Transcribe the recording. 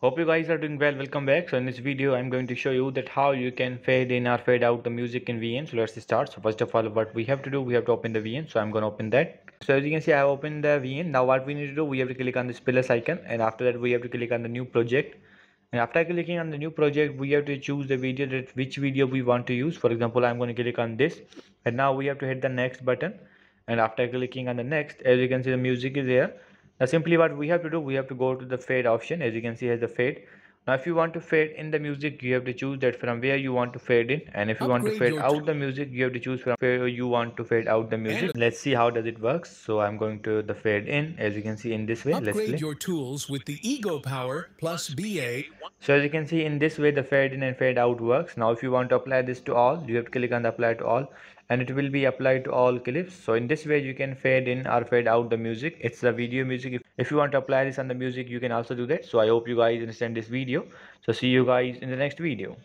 Hope you guys are doing well. Welcome back. So in this video I'm going to show you that how you can fade in or fade out the music in VN. So let's start. So first of all, what we have to do, we have to open the VN. So I'm going to open that. So as you can see, I have opened the VN. Now what we need to do, we have to click on this plus icon, and after that we have to click on the new project. And after clicking on the new project, we have to choose the video, that which video we want to use. For example, I'm going to click on this, and now we have to hit the next button. And after clicking on the next, as you can see, the music is there. Now simply what we have to do, we have to go to the fade option. As you can see, has the fade. Now if you want to fade in the music, you have to choose that from where you want to fade in, and if you want to Upgrade fade your out the music, you have to choose from where you want to fade out the music. Let's see how does it works. So I'm going to the fade in, as you can see, in this way. Let's upgrade play. your tools with the Ego Power plus BA. So as you can see, in this way the fade in and fade out works. Now if you want to apply this to all, you have to click on the apply to all, and it will be applied to all clips. So in this way you can fade in or fade out the music. It's the video music. If you want to apply this on the music, you can also do that. So I hope you guys understand this video. So see you guys in the next video.